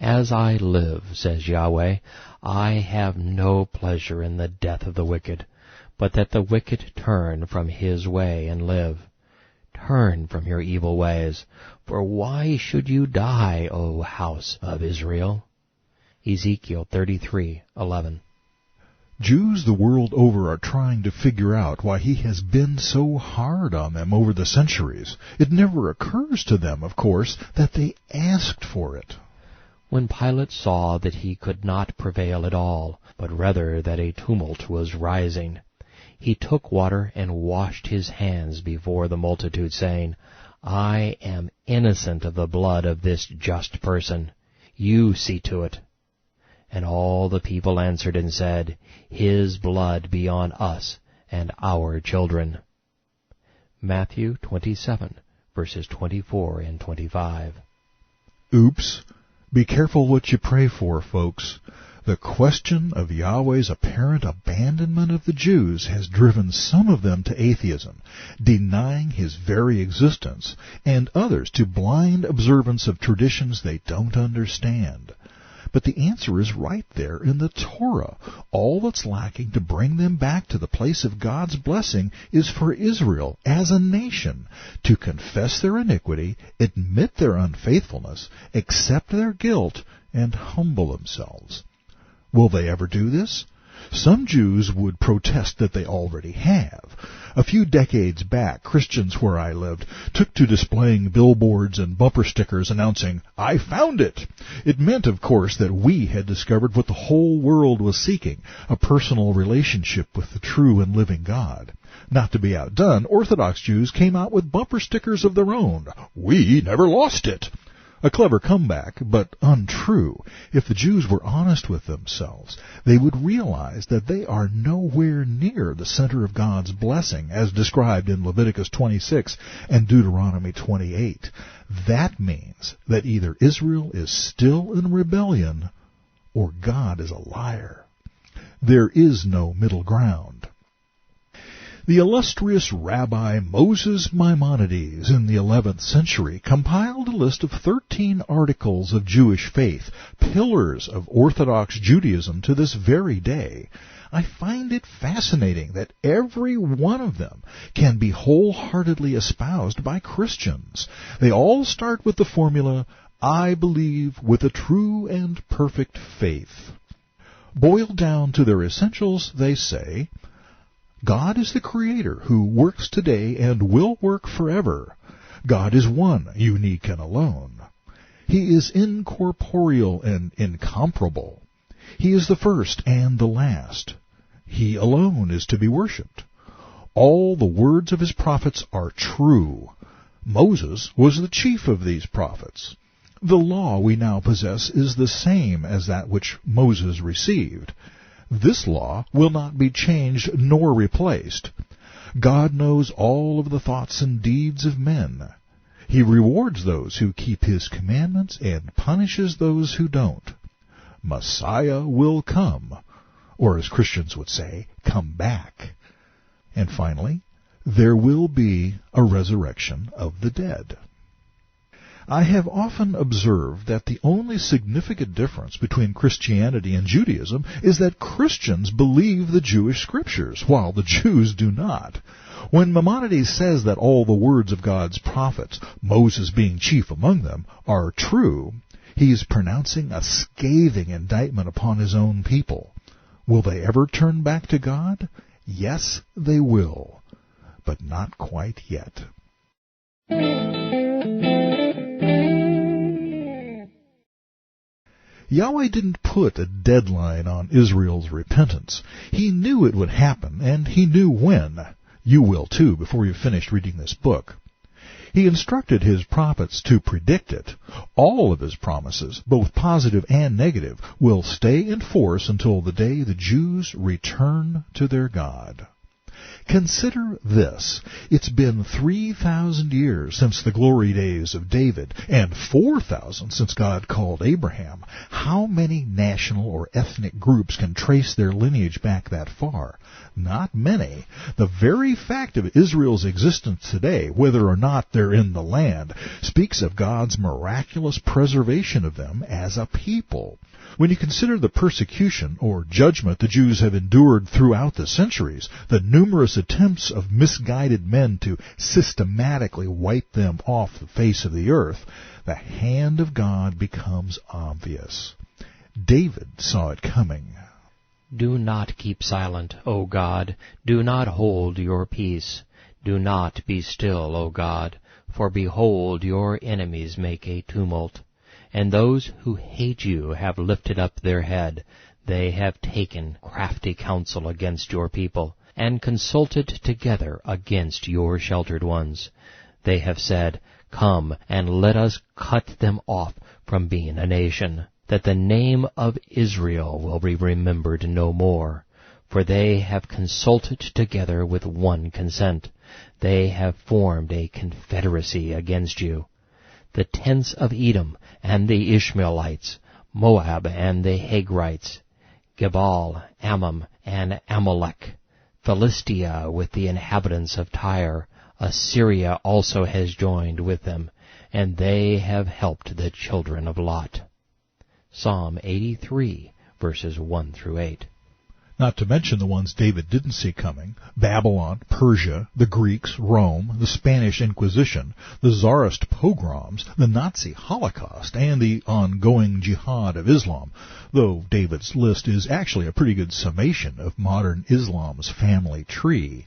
As I live, says Yahweh, I have no pleasure in the death of the wicked, but that the wicked turn from his way and live. Turn from your evil ways, for why should you die, O house of Israel? Ezekiel 33:11. Jews the world over are trying to figure out why he has been so hard on them over the centuries. It never occurs to them, of course, that they asked for it. When Pilate saw that he could not prevail at all, but rather that a tumult was rising, he took water and washed his hands before the multitude, saying, I am innocent of the blood of this just person. You see to it. And all the people answered and said, His blood be on us and our children. Matthew 27, verses 24 and 25. Oops. Be careful what you pray for, folks. The question of Yahweh's apparent abandonment of the Jews has driven some of them to atheism, denying his very existence, and others to blind observance of traditions they don't understand. But the answer is right there in the Torah. All that's lacking to bring them back to the place of God's blessing is for Israel as a nation to confess their iniquity, admit their unfaithfulness, accept their guilt, and humble themselves. Will they ever do this? Some Jews would protest that they already have. A few decades back, Christians where I lived took to displaying billboards and bumper stickers announcing, I found it! It meant, of course, that we had discovered what the whole world was seeking, a personal relationship with the true and living God. Not to be outdone, Orthodox Jews came out with bumper stickers of their own. We never lost it! A clever comeback, but untrue. If the Jews were honest with themselves, they would realize that they are nowhere near the center of God's blessing, as described in Leviticus 26 and Deuteronomy 28. That means that either Israel is still in rebellion, or God is a liar. There is no middle ground. The illustrious Rabbi Moses Maimonides in the 11th century compiled a list of 13 articles of Jewish faith, pillars of Orthodox Judaism to this very day. I find it fascinating that every one of them can be wholeheartedly espoused by Christians. They all start with the formula, I believe with a true and perfect faith. Boiled down to their essentials, they say, God is the Creator who works today and will work forever. God is one, unique and alone. He is incorporeal and incomparable. He is the first and the last. He alone is to be worshipped. All the words of his prophets are true. Moses was the chief of these prophets. The law we now possess is the same as that which Moses received. This law will not be changed nor replaced. God knows all of the thoughts and deeds of men. He rewards those who keep his commandments and punishes those who don't. Messiah will come, or as Christians would say, come back. And finally, there will be a resurrection of the dead. I have often observed that the only significant difference between Christianity and Judaism is that Christians believe the Jewish scriptures, while the Jews do not. When Maimonides says that all the words of God's prophets, Moses being chief among them, are true, he is pronouncing a scathing indictment upon his own people. Will they ever turn back to God? Yes, they will, but not quite yet. Yahweh didn't put a deadline on Israel's repentance. He knew it would happen, and he knew when. You will too before you've finished reading this book. He instructed his prophets to predict it. All of his promises, both positive and negative, will stay in force until the day the Jews return to their God. Consider this. It's been 3,000 years since the glory days of David, and 4,000 since God called Abraham. How many national or ethnic groups can trace their lineage back that far? Not many. The very fact of Israel's existence today, whether or not they're in the land, speaks of God's miraculous preservation of them as a people. When you consider the persecution or judgment the Jews have endured throughout the centuries, the numerous attempts of misguided men to systematically wipe them off the face of the earth, the hand of God becomes obvious. David saw it coming. Do not keep silent, O God. Do not hold your peace. Do not be still, O God. For behold, your enemies make a tumult. And those who hate you have lifted up their head. They have taken crafty counsel against your people, and consulted together against your sheltered ones. They have said, Come, and let us cut them off from being a nation, that the name of Israel will be remembered no more. For they have consulted together with one consent. They have formed a confederacy against you. The tents of Edom and the Ishmaelites, Moab and the Hagrites, Gebal, Ammon, and Amalek, Philistia with the inhabitants of Tyre, Assyria also has joined with them, and they have helped the children of Lot. Psalm 83, verses 1 through 8. Not to mention the ones David didn't see coming: Babylon, Persia, the Greeks, Rome, the Spanish Inquisition, the Tsarist pogroms, the Nazi Holocaust, and the ongoing jihad of Islam, though David's list is actually a pretty good summation of modern Islam's family tree.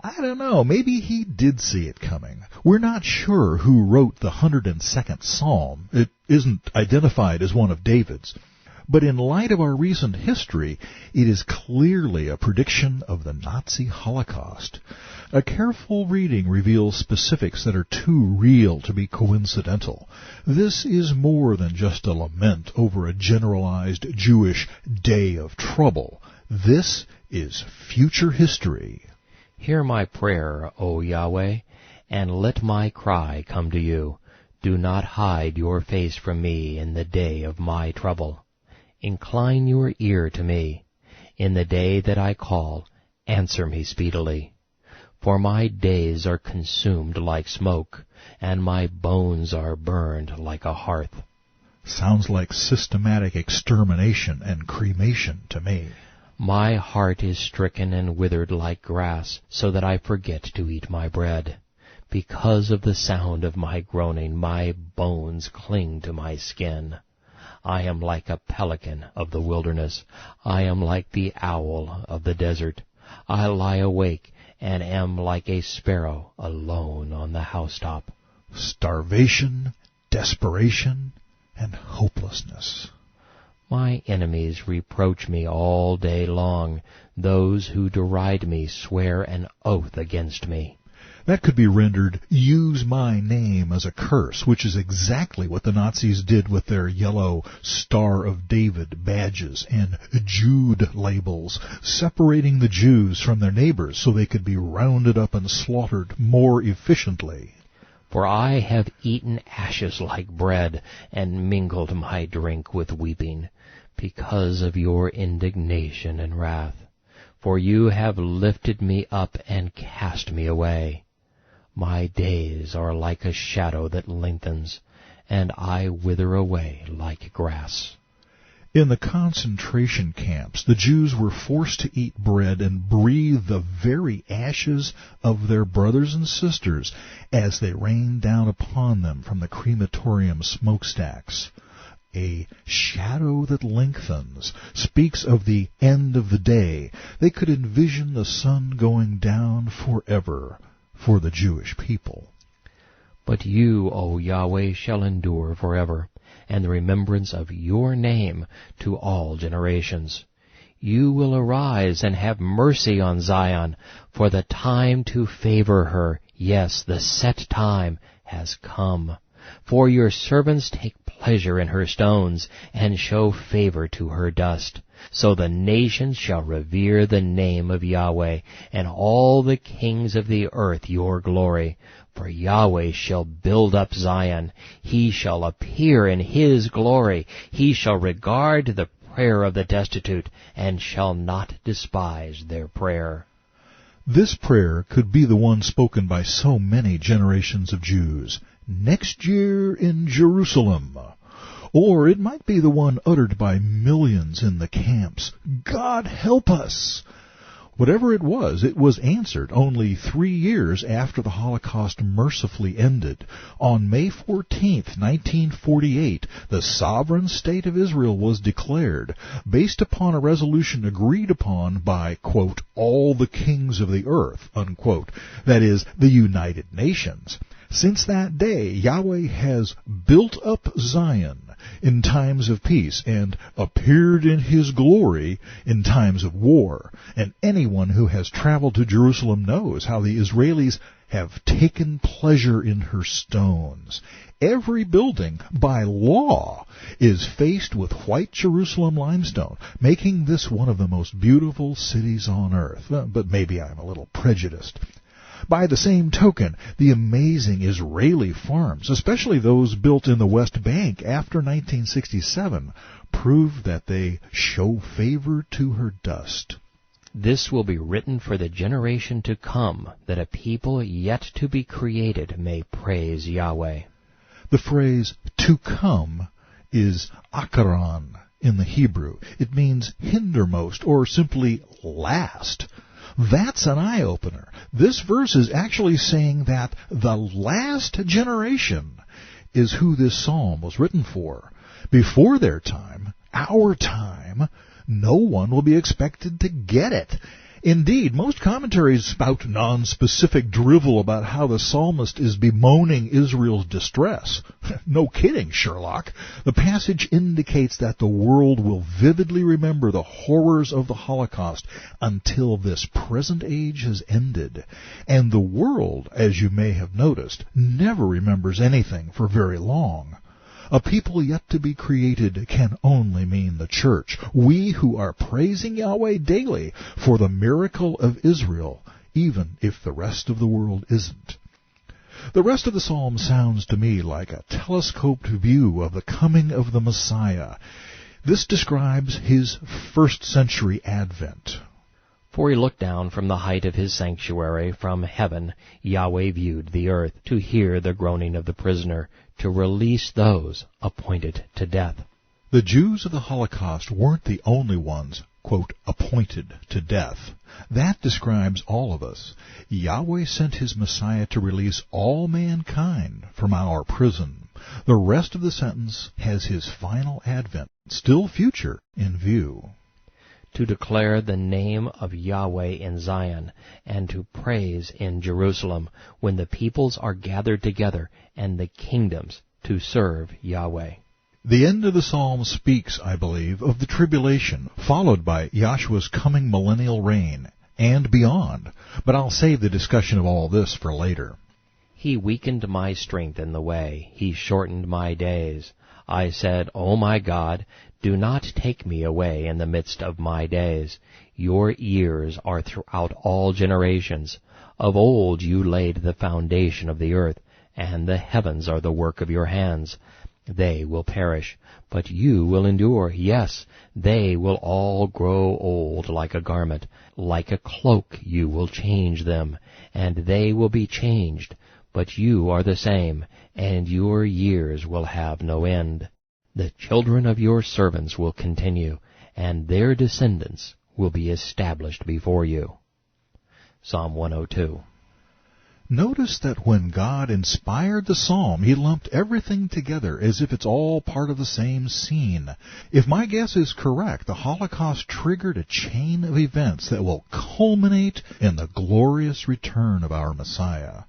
I don't know, maybe he did see it coming. We're not sure who wrote the 102nd Psalm. It isn't identified as one of David's. But in light of our recent history, it is clearly a prediction of the Nazi Holocaust. A careful reading reveals specifics that are too real to be coincidental. This is more than just a lament over a generalized Jewish day of trouble. This is future history. Hear my prayer, O Yahweh, and let my cry come to you. Do not hide your face from me in the day of my trouble. Incline your ear to me. In the day that I call, answer me speedily. For my days are consumed like smoke, and my bones are burned like a hearth. Sounds like systematic extermination and cremation to me. My heart is stricken and withered like grass, so that I forget to eat my bread. Because of the sound of my groaning, my bones cling to my skin. I am like a pelican of the wilderness. I am like the owl of the desert. I lie awake and am like a sparrow alone on the housetop. Starvation, desperation, and hopelessness. My enemies reproach me all day long. Those who deride me swear an oath against me. That could be rendered, use my name as a curse, which is exactly what the Nazis did with their yellow Star of David badges and Jude labels, separating the Jews from their neighbors so they could be rounded up and slaughtered more efficiently. For I have eaten ashes like bread, and mingled my drink with weeping, because of your indignation and wrath. For you have lifted me up and cast me away. My days are like a shadow that lengthens, and I wither away like grass. In the concentration camps, the Jews were forced to eat bread and breathe the very ashes of their brothers and sisters as they rained down upon them from the crematorium smokestacks. A shadow that lengthens speaks of the end of the day. They could envision the sun going down forever for the Jewish people. But you, O Yahweh, shall endure forever, and the remembrance of your name to all generations. You will arise and have mercy on Zion, for the time to favor her, yes, the set time, has come. For your servants take pleasure in her stones, and show favor to her dust. So the nations shall revere the name of Yahweh, and all the kings of the earth your glory. For Yahweh shall build up Zion. He shall appear in his glory. He shall regard the prayer of the destitute, and shall not despise their prayer. This prayer could be the one spoken by so many generations of Jews. Next year in Jerusalem. Or it might be the one uttered by millions in the camps. God help us! Whatever it was answered only 3 years after the Holocaust mercifully ended. On May 14th, 1948, the sovereign state of Israel was declared, based upon a resolution agreed upon by, quote, all the kings of the earth, unquote, that is, the United Nations. Since that day, Yahweh has built up Zion in times of peace and appeared in his glory in times of war. And anyone who has traveled to Jerusalem knows how the Israelis have taken pleasure in her stones. Every building, by law, is faced with white Jerusalem limestone, making this one of the most beautiful cities on earth. But maybe I'm a little prejudiced. By the same token, the amazing Israeli farms, especially those built in the West Bank after 1967, prove that they show favor to her dust. This will be written for the generation to come, that a people yet to be created may praise Yahweh. The phrase, to come, is akaron in the Hebrew. It means hindermost, or simply last. That's an eye-opener. This verse is actually saying that the last generation is who this psalm was written for. Before their time, our time, no one will be expected to get it. Indeed, most commentaries spout non-specific drivel about how the psalmist is bemoaning Israel's distress. No kidding, Sherlock. The passage indicates that the world will vividly remember the horrors of the Holocaust until this present age has ended. And the world, as you may have noticed, never remembers anything for very long. A people yet to be created can only mean the church. We who are praising Yahweh daily for the miracle of Israel, even if the rest of the world isn't. The rest of the psalm sounds to me like a telescoped view of the coming of the Messiah. This describes his first-century advent. For he looked down from the height of his sanctuary, from heaven Yahweh viewed the earth, to hear the groaning of the prisoner, to release those appointed to death. The Jews of the Holocaust weren't the only ones, quote, appointed to death. That describes all of us. Yahweh sent his Messiah to release all mankind from our prison. The rest of the sentence has his final advent, still future, in view. To declare the name of Yahweh in Zion, and to praise in Jerusalem, when the peoples are gathered together, and the kingdoms to serve Yahweh. The end of the psalm speaks, I believe, of the tribulation, followed by Yahshua's coming millennial reign, and beyond. But I'll save the discussion of all this for later. He weakened my strength in the way. He shortened my days. I said, O my God, do not take me away in the midst of my days. Your years are throughout all generations. Of old you laid the foundation of the earth, and the heavens are the work of your hands. They will perish, but you will endure. Yes, they will all grow old like a garment. Like a cloak you will change them, and they will be changed. But you are the same, and your years will have no end. The children of your servants will continue, and their descendants will be established before you. Psalm 102. Notice that when God inspired the psalm, he lumped everything together as if it's all part of the same scene. If my guess is correct, the Holocaust triggered a chain of events that will culminate in the glorious return of our Messiah.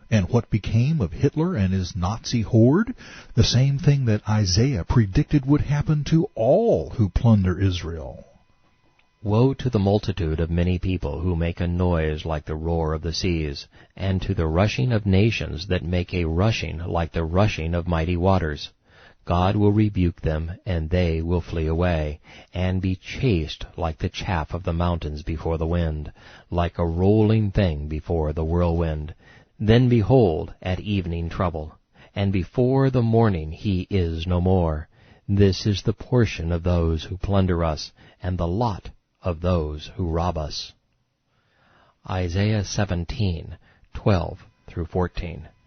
And what became of Hitler and his Nazi horde? The same thing that Isaiah predicted would happen to all who plunder Israel. Woe to the multitude of many people who make a noise like the roar of the seas, and to the rushing of nations that make a rushing like the rushing of mighty waters. God will rebuke them, and they will flee away, and be chased like the chaff of the mountains before the wind, like a rolling thing before the whirlwind. Then behold, at evening trouble, and before the morning he is no more. This is the portion of those who plunder us, and the lot of those who rob us. Isaiah 17:12-14.